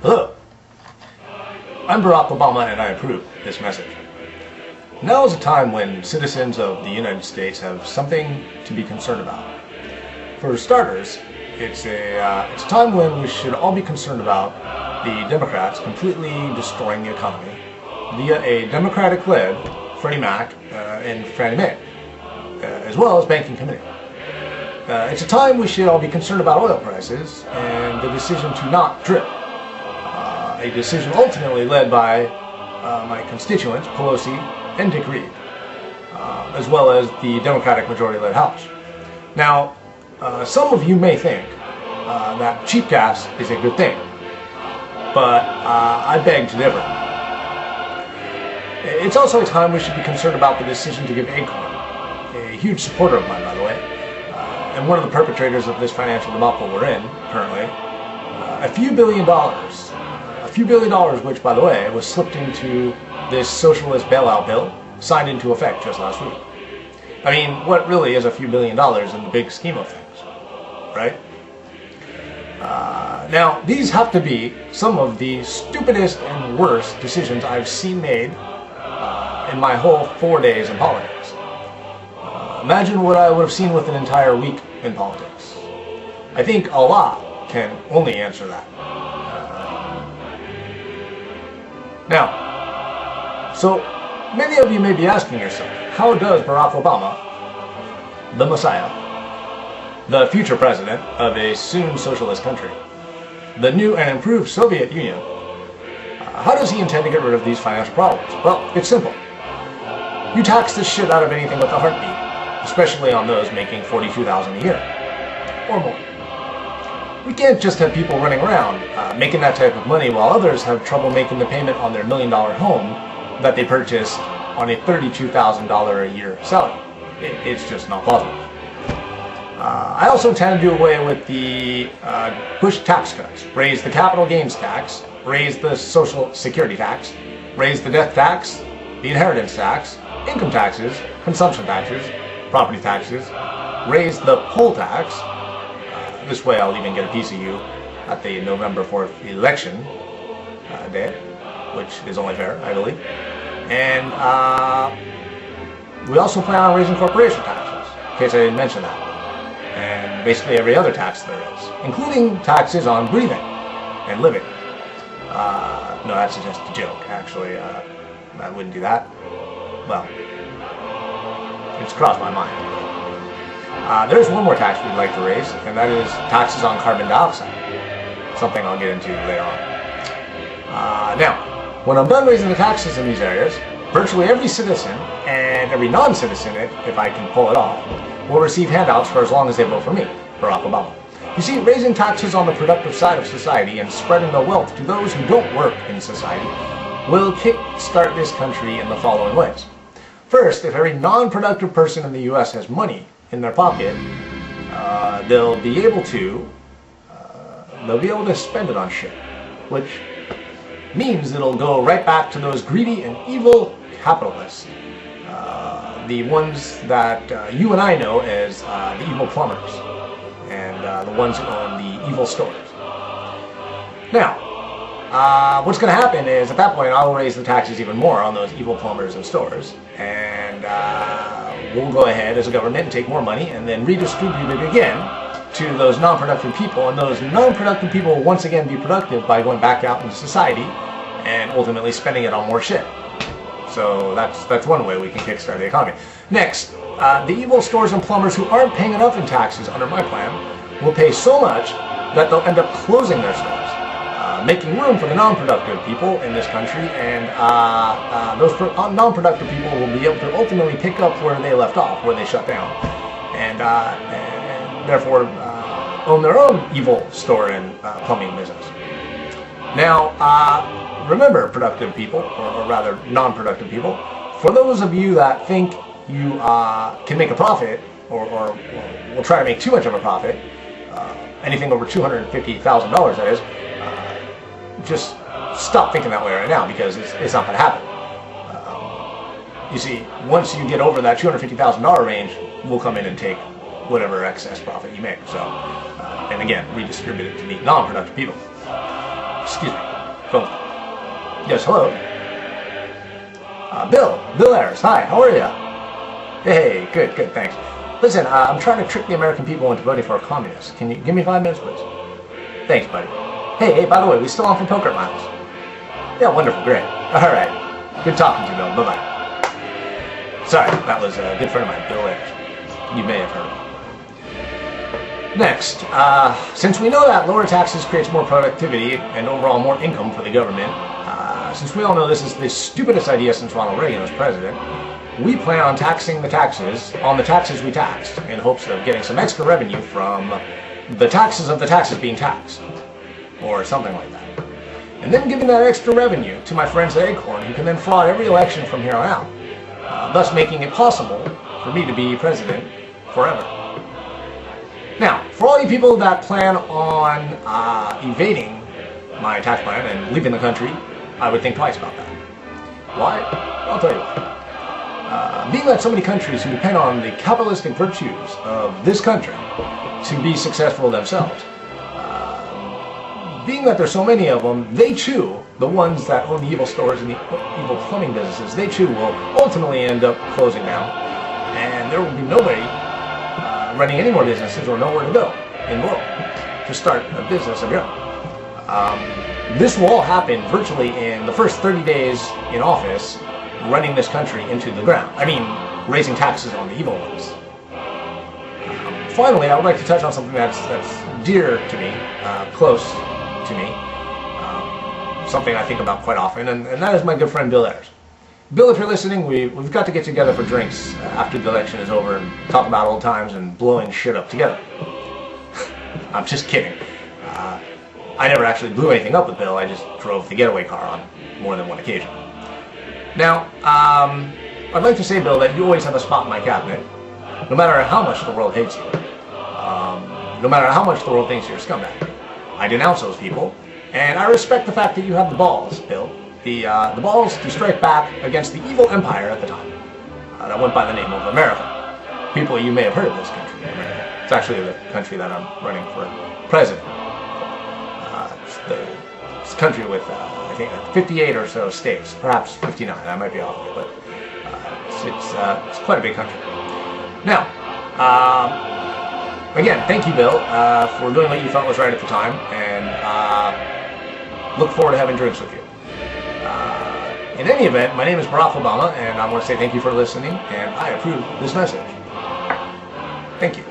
Hello, I'm Barack Obama and I approve this message. Now is a time when citizens of the United States have something to be concerned about. For starters, it's a time when we should all be concerned about the Democrats completely destroying the economy via a Democratic-led Freddie Mac and Fannie Mae, as well as banking committee. It's a time we should all be concerned about oil prices and the decision to not drip. A decision ultimately led by my constituents, Pelosi and Dick Reed, as well as the Democratic majority-led House. Now, some of you may think that cheap gas is a good thing, but I beg to differ. It's also a time we should be concerned about the decision to give Acorn, a huge supporter of mine, by the way, and one of the perpetrators of this financial debacle we're in currently, a few billion dollars, which, by the way, was slipped into this socialist bailout bill signed into effect just last week. I mean, what really is a few $billion in the big scheme of things, right? Now, these have to be some of the stupidest and worst decisions I've seen made in my whole 4 days in politics. Imagine what I would have seen with an entire week in politics. I think Allah can only answer that. Now, so many of you may be asking yourself, how does Barack Obama, the Messiah, the future president of a soon socialist country, the new and improved Soviet Union, how does he intend to get rid of these financial problems? Well, it's simple. You tax the shit out of anything with a heartbeat, especially on those making $42,000 a year or more. We can't just have people running around making that type of money while others have trouble making the payment on their $1 million home that they purchased on a $32,000 a year salary. It's just not plausible. I also intend to do away with the Bush tax cuts, raise the capital gains tax, raise the social security tax, raise the death tax, the inheritance tax, income taxes, consumption taxes, property taxes, raise the poll tax. This way I'll even get a piece of you at the November 4th election day, which is only fair, I believe. And we also plan on raising corporation taxes, in case I didn't mention that. And basically every other tax there is, including taxes on breathing and living. No, that's just a joke, actually. I wouldn't do that. Well, it's crossed my mind. There's one more tax we'd like to raise, and that is taxes on carbon dioxide, something I'll get into later on. Now, when I'm done raising the taxes in these areas, virtually every citizen and every non-citizen, if I can pull it off, will receive handouts for as long as they vote for me, Barack Obama. You see, raising taxes on the productive side of society and spreading the wealth to those who don't work in society will kick-start this country in the following ways. First, if every non-productive person in the U.S. has money in their pocket, they'll be able to spend it on shit, which means it'll go right back to those greedy and evil capitalists, the ones that you and I know as the evil plumbers, and the ones who own the evil stores. Now, what's going to happen is at that point I'll raise the taxes even more on those evil plumbers and stores, and we'll go ahead as a government and take more money and then redistribute it again to those non-productive people, and those non-productive people will once again be productive by going back out into society and ultimately spending it on more shit. So that's one way we can kickstart the economy. Next, the evil stores and plumbers who aren't paying enough in taxes under my plan will pay so much that they'll end up closing their stores, making room for the non-productive people in this country, and those non-productive people will be able to ultimately pick up where they left off, where they shut down, and therefore own their own evil store and plumbing business. Now, remember, productive people, or rather non-productive people, for those of you that think you can make a profit, or will try to make too much of a profit, anything over $250,000 that is, just stop thinking that way right now, because it's not going to happen. You see, once you get over that $250,000 range, we'll come in and take whatever excess profit you make. So, and again, redistribute it to the non-productive people. Excuse me. phone call. Yes, hello. Bill Ayers, hi, how are you? Hey, good, thanks. Listen, I'm trying to trick the American people into voting for a communist. Can you give me 5 minutes, please? Thanks, buddy. Hey, by the way, we still on for poker miles? Yeah, wonderful, great. All right, good talking to you, Bill. Bye-bye. Sorry, that was a good friend of mine, Bill Ayers. You may have heard of him. Next, since we know that lower taxes creates more productivity and overall more income for the government, since we all know this is the stupidest idea since Ronald Reagan was president, we plan on taxing the taxes on the taxes we taxed in hopes of getting some extra revenue from the taxes of the taxes being taxed, or something like that. And then giving that extra revenue to my friends at Acorn, who can then fraud every election from here on out, thus making it possible for me to be president forever. Now, for all you people that plan on evading my tax plan and leaving the country, I would think twice about that. Why? I'll tell you why. Being that so many countries who depend on the capitalistic virtues of this country to be successful themselves, being that there's so many of them, they too, the ones that own the evil stores and the evil plumbing businesses, they too will ultimately end up closing down, and there will be nobody running any more businesses or nowhere to go in the world to start a business of your own. This will all happen virtually in the first 30 days in office, running this country into the ground. I mean, raising taxes on the evil ones. Finally, I would like to touch on something that's dear to me, close to me, something I think about quite often, and that is my good friend Bill Ayers. Bill, if you're listening, we've got to get together for drinks after the election is over and talk about old times and blowing shit up together. I'm just kidding. I never actually blew anything up with Bill, I just drove the getaway car on more than one occasion. Now, I'd like to say, Bill, that you always have a spot in my cabinet, no matter how much the world hates you, no matter how much the world thinks you're a scumbag. I denounce those people, and I respect the fact that you have the balls, Bill, the balls to strike back against the evil empire at the time that went by the name of America. People, you may have heard of this country, America. It's actually the country that I'm running for president. It's a country with, I think, 58 or so states, perhaps 59. I might be off, but it's quite a big country. Now, again, thank you, Bill, for doing what you felt was right at the time, and look forward to having drinks with you. In any event, my name is Barack Obama, and I want to say thank you for listening, and I approve this message. Thank you.